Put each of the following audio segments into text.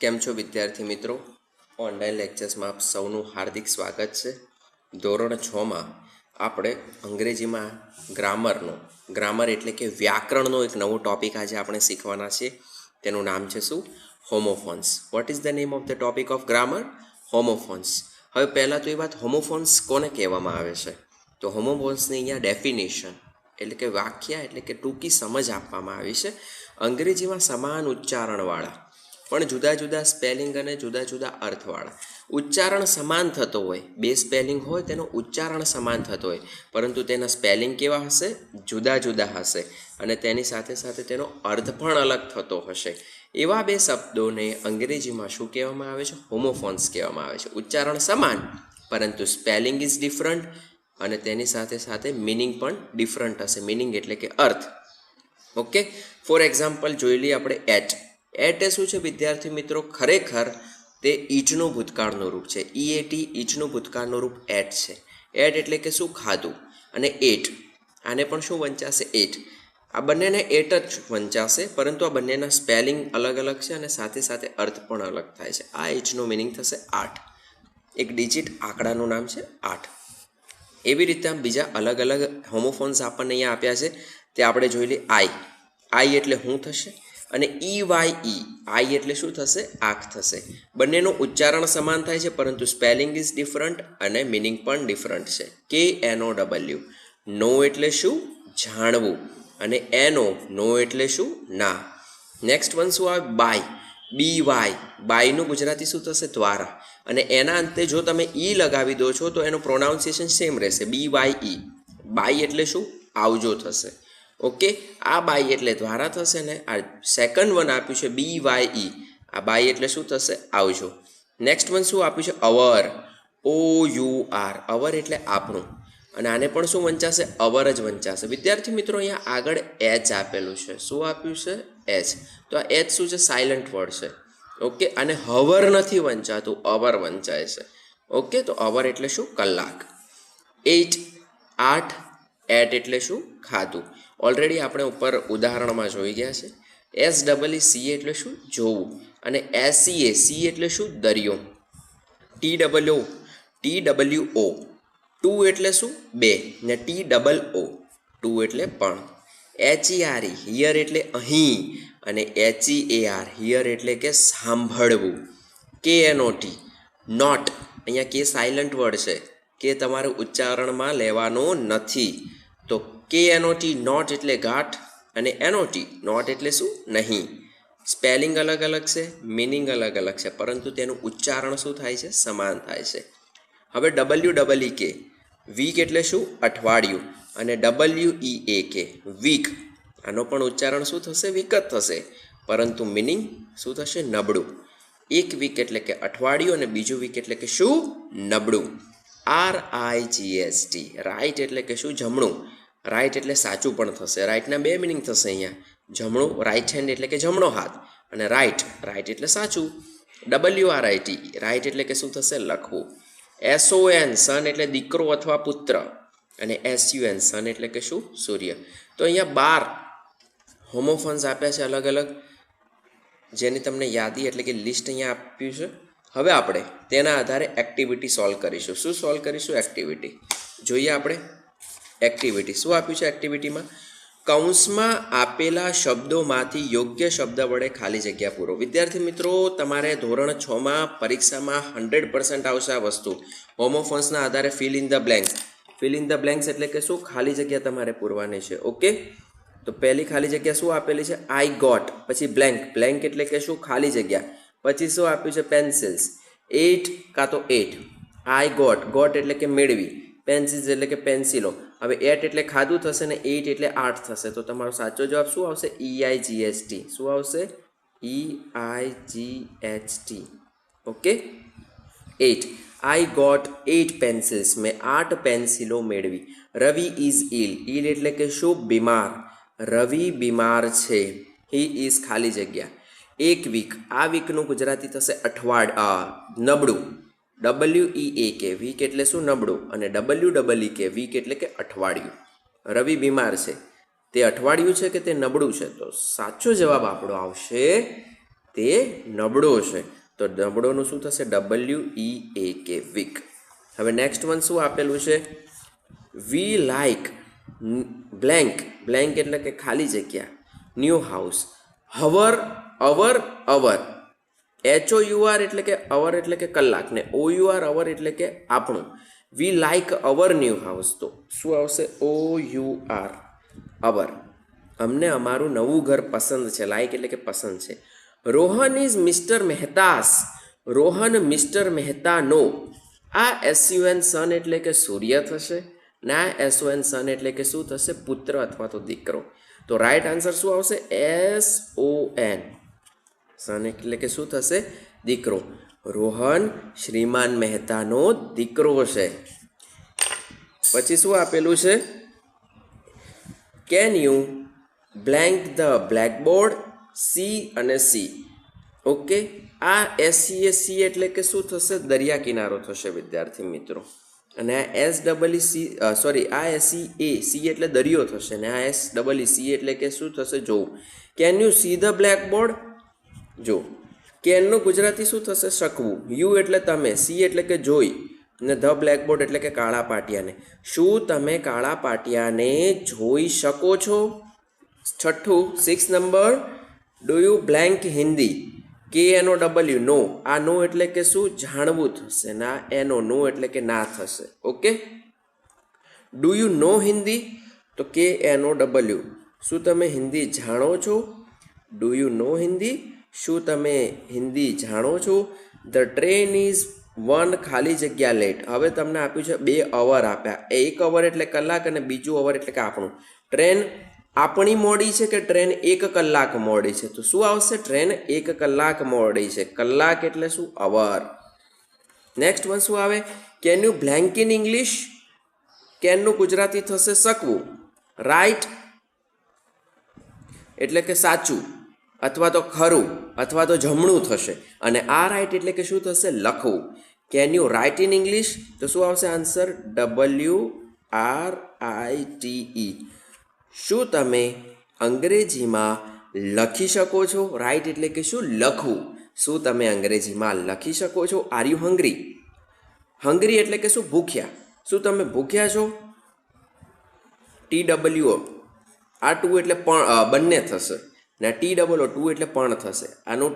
કેમ છો વિદ્યાર્થી મિત્રો? ઓનલાઈન લેક્ચર્સમાં આપ સૌનું હાર્દિક સ્વાગત છે. ધોરણ 6માં આપણે અંગ્રેજીમાં ગ્રામર એટલે કે વ્યાકરણનો એક નવો ટોપિક આજે આપણે શીખવાના છીએ. તેનું નામ છે શું? Homophones. What is the name of the topic of grammar? Homophones. હવે પહેલાં તો એ વાત, હોમોફોન્સ કોને કહેવામાં આવે છે? તો હોમોફોન્સની અહીંયા ડેફિનેશન એટલે કે વ્યાખ્યા એટલે કે ટૂંકી સમજ આપવામાં આવી છે. અંગ્રેજીમાં સમાન ઉચ્ચારણવાળા પણ જુદા જુદા સ્પેલિંગ અને જુદા જુદા અર્થવાળા, ઉચ્ચારણ સમાન થતો હોય, બે સ્પેલિંગ હોય તેનો ઉચ્ચારણ સમાન થતો હોય, પરંતુ તેના સ્પેલિંગ કેવા હશે? જુદા જુદા હશે અને તેની સાથે સાથે તેનો અર્થ પણ અલગ થતો હશે. એવા બે શબ્દોને અંગ્રેજીમાં શું કહેવામાં આવે છે? હોમોફોન્સ કહેવામાં આવે છે. ઉચ્ચારણ સમાન પરંતુ સ્પેલિંગ ઇઝ ડિફરન્ટ અને તેની સાથે સાથે મિનિંગ પણ ડિફરન્ટ હશે. મિનિંગ એટલે કે અર્થ. ઓકે, ફોર એક્ઝામ્પલ જોઈ લઈએ આપણે એટ. એટ એ શું છે વિદ્યાર્થી મિત્રો? ખરેખર તે ઈચનું ભૂતકાળનું રૂપ છે. EAT, ઈચનું ભૂતકાળનું રૂપ એટ છે. એટ એટલે કે શું? ખાધું. અને એટ, આને પણ શું વંચાશે? એટ. આ બંનેને એટ જ વંચાશે, પરંતુ આ બંનેના સ્પેલિંગ અલગ અલગ છે અને સાથે સાથે અર્થ પણ અલગ થાય છે. આ ઈચનું મિનિંગ થશે 8. એક ડિજિટ આંકડાનું નામ છે 8. એવી રીતે આમ બીજા અલગ અલગ હોમોફોન્સ આપણને અહીંયા આપ્યા છે. તે આપણે જોઈ લઈએ. આઈ એટલે હું થશે અને EYE, આઈ એટલે શું થશે? આંખ થશે. બંનેનું ઉચ્ચારણ સમાન થાય છે પરંતુ સ્પેલિંગ ઇઝ ડિફરન્ટ અને મિનિંગ પણ ડિફરન્ટ છે. KNOW, નો એટલે શું? જાણવું. અને નો એટલે શું? ના. નેક્સ્ટ વન શું આવે? બાય. BY, બાયનું ગુજરાતી શું થશે? દ્વારા. અને એના અંતે જો તમે લગાવી દો છો તો એનું પ્રોનાઉન્સિએશન સેમ રહેશે, BYE. બાય એટલે શું? આવજો થશે. ઓકે, આ બાય એટલે દ્વારા થશે ને આ સેકન્ડ વન આપ્યું છે BYE, આ બાય એટલે શું થશે? આવજો. નેક્સ્ટ વન શું આપ્યું છે? અવર. OUR, અવર એટલે આપણું. અને આને પણ શું વંચાશે? અવર જ વંચાશે. વિદ્યાર્થી મિત્રો અહીંયા આગળ એચ આપેલું છે. શું આપ્યું છે? એચ. તો આ એચ શું છે? સાયલન્ટ વર્ડ છે. ઓકે, અને હવર નથી વંચાતું, અવર વંચાય છે. ઓકે, તો અવર એટલે શું? કલાક. 8, 8. એટ એટલે શું? ખાધું. ઓલરેડી આપણે ઉપર ઉદાહરણમાં જોઈ ગયા છે. SEEC એટલે શું? જોવું. અને SEA, સી એટલે શું? દરિયો. TWO, ટુ એટલે શું? બે. ને TOO, ટુ એટલે પણ. HERE, હિયર એટલે અહીં. અને HEAR, હિયર એટલે કે સાંભળવું. KNOT, knot. અહીંયા કે સાયલન્ટ વર્ડ છે, કે તમારે ઉચ્ચારણમાં લેવાનો નથી. તો KNOT, નોટ એટલે ગાંઠ. અને NOT, નોટ એટલે શું? નહીં. સ્પેલિંગ અલગ અલગ છે, મિનિંગ અલગ અલગ છે, પરંતુ તેનું ઉચ્ચારણ શું થાય છે? સમાન થાય છે. હવે WEEK, વીક એટલે શું? અઠવાડિયું. અને WEAK, વીક. આનો પણ ઉચ્ચારણ શું થશે? વીક જ થશે, પરંતુ મિનિંગ શું થશે? નબળું. એક વીક એટલે કે અઠવાડિયું અને બીજું વીક એટલે કે શું? નબળું. RIGHT, રાઈટ એટલે કે શું? જમણું. રાઈટ એટલે સાચું પણ થશે. રાઈટના બે મિનિંગ થશે અહીંયા. જમણું, રાઈટ હેન્ડ એટલે કે જમણો હાથ. અને રાઈટ એટલે સાચું. WRIT, રાઈટ એટલે કે શું થશે? લખવું. SON, સન એટલે દીકરો અથવા પુત્ર. અને SUN, સન એટલે કે શું? સૂર્ય. તો અહીંયા 12 હોમોફોન્સ આપ્યા છે અલગ અલગ, જેની તમને યાદી એટલે કે લિસ્ટ અહીંયા આપ્યું છે. હવે આપણે તેના આધારે એક્ટિવિટી સોલ્વ કરીશું. શું સોલ્વ કરીશું? એક્ટિવિટી. જોઈએ આપણે એક્ટિવિટી. શું આપ્યું છે એક્ટિવિટીમાં? કૌંસમાં આપેલા શબ્દોમાંથી યોગ્ય શબ્દ વડે ખાલી જગ્યા પૂરો. વિદ્યાર્થી મિત્રો, તમારે ધોરણ 6માં પરીક્ષામાં 100% આવશે આ વસ્તુ. હોમોફોન્સના આધારે fill in the blanks. Fill in the blanks એટલે કે શું? ખાલી જગ્યા તમારે પૂરવાની છે. ઓકે, તો પહેલી ખાલી જગ્યા શું આપેલી છે? I got. પછી બ્લેન્ક. બ્લેન્ક એટલે કે શું? ખાલી જગ્યા. પછી શું આપ્યું છે? પેન્સિલ્સ. 8 કાં તો 8. આઈ ગોટ એટલે કે મેળવી. પેન્સિલ્સ એટલે કે પેન્સિલો. હવે 8 એટલે ખાધું થશે ને 8 એટલે 8 થશે. તો તમારો સાચો જવાબ શું આવશે? EIGHT. શું આવશે? EIGHT. Okay, 8. I got 8 pencils. મેં 8 પેન્સિલો મેળવી. રવિ ઇઝ ઇલ એટલે કે શું? બીમાર. રવિ બીમાર છે. હી ઇઝ ખાલી જગ્યા. એક વીક. આ વીકનું ગુજરાતી થશે નબળું. WEAK, વીક એટલે શું? નબળું. અને WEEK, વીક એટલે કે અઠવાડિયું. રવિ બીમાર છે, તે અઠવાડિયું છે કે તે નબળું છે? તો સાચો જવાબ આપણો આવશે તે નબળો છે. તો નબળોનું શું થશે? WEAK, weak. હવે નેક્સ્ટ વન શું આપેલું છે? વી લાઈક બ્લેન્ક. બ્લેન્ક એટલે કે ખાલી જગ્યા. New house. અવર HOUR એટલે કે અવર એટલે કે કલાક, ને OUR અવર એટલે કે આપણું. વી લાઈક અવર ન્યૂ હાઉસ. તો શું આવશે? OUR, અવર. અમને અમારું નવું ઘર પસંદ છે. લાઈક એટલે કે પસંદ છે. Rohan is mister Mehta's. Rohan mister મહેતાનો. આ SUN સન એટલે કે સૂર્ય થશે, ને આ SON સન એટલે કે શું થશે? પુત્ર અથવા તો દીકરો. તો રાઈટ આન્સર શું આવશે? SON, સન એટલે કે શું થશે? દીકરો. રોહન શ્રીમાન મહેતાનો દીકરો છે. પછી શું આપેલું છે? Can you blank the blackboard? C અને સી. ઓકે, આ SCAC એટલે કે શું થશે? દરિયા કિનારો થશે વિદ્યાર્થી મિત્રો. અને આ SEA એટલે દરિયો થશે, ને આ SEC એટલે કે શું થશે? જોવું. Can you see the blackboard? જો કેનનું ગુજરાતી શું થશે? શકવું. યુ એટલે તમે, સી એટલે કે જોઈ, ને ધ બ્લેકબોર્ડ એટલે કે કાળા પાટિયાને. શું તમે કાળા પાટિયાને જોઈ શકો છો? છઠ્ઠું, 6 number. Do you blank Hindi? KNOW, નો. આ નો એટલે કે શું? જાણવું થશે. ના નો એટલે કે ના થશે. Okay. Do you know Hindi? તો KNOW. શું તમે હિન્દી જાણો છો? Do you know Hindi? શું તમે હિન્દી જાણો છો? ધ ટ્રેન ઇઝ 1 ખાલી જગ્યા લેટ. હવે તમને આપ્યું છે 2 અવર આપ્યા. 1 અવર એટલે કલાક અને બીજું અવર એટલે કે આપણું. ટ્રેન આપણી મોડી છે કે ટ્રેન 1 કલાક મોડી છે? તો શું આવશે? ટ્રેન 1 કલાક મોડી છે. કલાક એટલે શું? અવર. નેક્સ્ટ વન શું આવે? Can you blank in English? કેનનું ગુજરાતી થશે શકવું. રાઈટ એટલે કે સાચું, અથવા તો ખરું, અથવા તો જમણું થશે. અને આ રાઈટ એટલે કે શું થશે? લખવું. Can you write in English? તો શું આવશે આન્સર? WRITE. શું તમે અંગ્રેજીમાં લખી શકો છો? રાઈટ એટલે કે શું? લખવું. શું તમે અંગ્રેજીમાં લખી શકો છો? Are you hungry? હંગ્રી એટલે કે શું? ભૂખ્યા. શું તમે ભૂખ્યા છો? TWO. આ ટુ એટલે પણ બંને થશે, ને TOO એટલે પણ થશે. આનું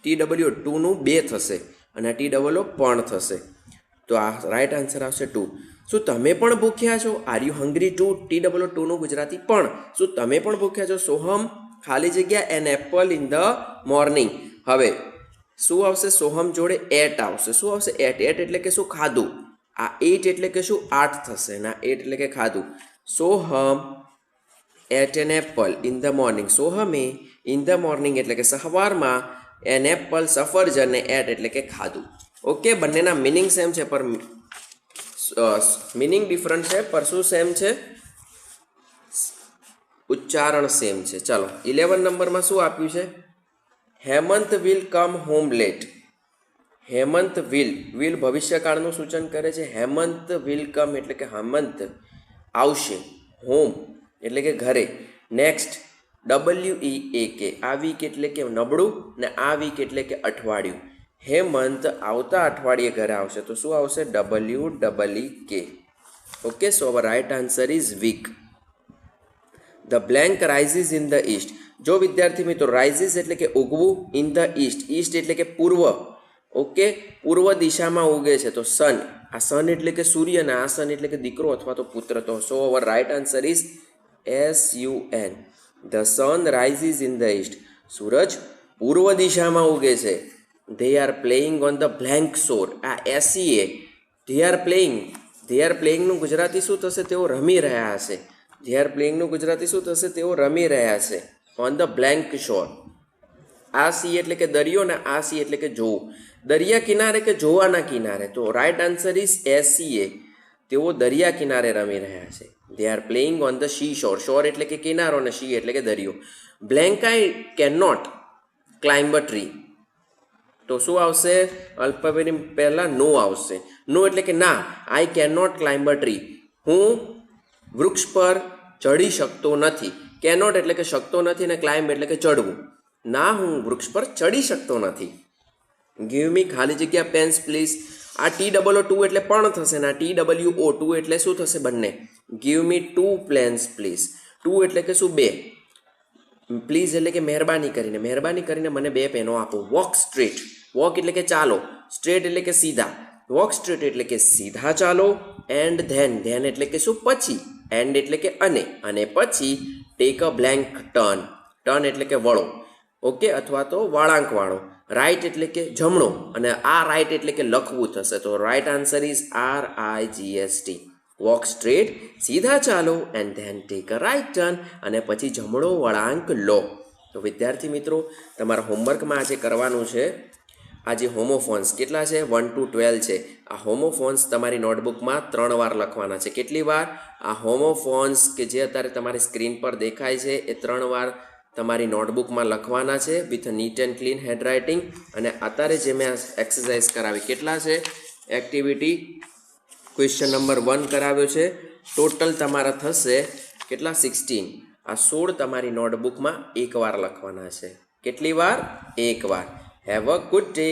TWO ટુનું 2 થશે, અને TOO પણ થશે. તો આ રાઈટ આન્સર આવશે 2. શું તમે પણ ભૂખ્યા છો? Are you hungry too? TOO ટુનું ગુજરાતી પણ. શું તમે પણ ભૂખ્યા છો? સોહમ ખાલી જગ્યા an apple in the morning. હવે શું આવશે? સોહમ જોડે એટ આવશે. શું આવશે? એટ. એટ એટલે કે શું? ખાધું. આ 8 એટલે કે શું? 8 થશે, ના 8 એટલે કે ખાધું. Soham ate an apple in the morning. સોહમે ઇન ધ મોર્નિંગ એટલે કે સવારમાં એન એપલ સફરજન, એટ એટલે કે ખાધું. ઓકે, બંનેના મિનિંગ સેમ છે, પર મિનિંગ ડિફરન્ટ છે, પર શું સેમ છે? ઉચ્ચારણ સેમ છે. ચાલો 11 નંબરમાં શું આપ્યું છે? Hemant will come home late. Hemant will ભવિષ્યકાળનું સૂચન કરે છે. હેમંત વિલ કમ એટલે કે હેમંત આવશે. હોમ એટલે કે ઘરે. Next WEAK. આ વીક એટલે કે નબળું, ને આ વીક એટલે કે અઠવાડિયું. હેમંત આવતા અઠવાડિયે ઘરે આવશે. તો શું આવશે? WEEK. Okay, so our right answer is weak. The blank rises in the East. જો વિદ્યાર્થી મિત્રો, રાઇઝિસ એટલે કે ઉગવું, ઇન ધ ઈસ્ટ, ઈસ્ટ એટલે કે પૂર્વ. ઓકે, પૂર્વ દિશામાં ઉગે છે. તો સન, આ સન એટલે કે સૂર્ય, ને આ સન એટલે કે દીકરો અથવા તો પુત્ર. તો so our right answer is SUN. The sun rises in the east. સૂરજ પૂર્વ દિશામાં ઉગે છે. They are playing on the blank shore. આ SEA. ધે આર પ્લેઇંગનું ગુજરાતી શું થશે? તેઓ રમી રહ્યા હશે. ધે આર પ્લેઇંગનું ગુજરાતી શું થશે? તેઓ રમી રહ્યા છે. On the blank shore. આ સી એટલે કે દરિયો, ને આ સી એટલે કે જોવું. દરિયા કિનારે કે જોવાના કિનારે? તો રાઈટ આન્સર ઇઝ SCA. તેઓ દરિયા કિનારે રમી રહ્યા છે. They are playing on the sea shore. Shore એટલે કે કિનારો, અને સી એટલે કે દરિયો. Blank I can not climb a tree. તો શું આવશે? અલ્પવિરામ પહેલાં નો આવશે. નો એટલે કે ના. I can not climb a tree. હું વૃક્ષ પર ચડી શકતો નથી. કેનોટ એટલે કે શકતો નથી, ને ક્લાઇમ્બ એટલે કે ચડવું. ના, હું વૃક્ષ પર ચડી શકતો નથી. ગીવ મી ખાલી જગ્યા પેન્સ પ્લીઝ. આ TOO એટલે પણ થશે ને આ TWO એટલે શું થશે? બંને. Give me 2 Pence please. 2 એટલે કે શું? 2. પ્લીઝ એટલે કે મહેરબાની કરીને મને 2 પેનો આપો. Walk straight. વોક એટલે કે ચાલો, સ્ટ્રેટ એટલે કે સીધા. વોક સ્ટ્રેટ એટલે કે સીધા ચાલો. એન્ડ ધેન એટલે કે શું? પછી. એન્ડ એટલે કે અને પછી take a blank turn. Turn એટલે કે વળો, ઓકે, અથવા તો વળાંક વાળો. રાઈટ એટલે કે જમણો, અને આ રાઈટ એટલે કે લખવું થશે. તો right answer is RIGST. Walk straight, સીધા ચાલો, and then take a right turn, અને પછી જમણો વળાંક લો. તો વિદ્યાર્થી મિત્રો, તમારા હોમવર્કમાં આજે કરવાનું છે આ જે હોમોફોન્સ કેટલા છે? 1 to 12 છે. આ હોમોફોન્સ તમારી નોટબુકમાં 3 વાર લખવાના છે. કેટલી વાર? આ હોમોફોન્સ કે જે અત્યારે તમારી સ્ક્રીન પર દેખાય છે એ 3 વાર તમારી નોટબુકમાં લખવાના છે with neat and clean handwriting. અને અત્યારે જે મેં એક્સરસાઇઝ કરાવી, કેટલા છે? એક્ટિવિટી ક્વેશ્ચન નંબર 1 કરાવ્યો છે. ટોટલ તમારા થશે કેટલા? 16. આ 16 તમારી નોટબુકમાં 1 વાર લખવાના છે. કેટલી વાર? 1 વાર. Have a good day.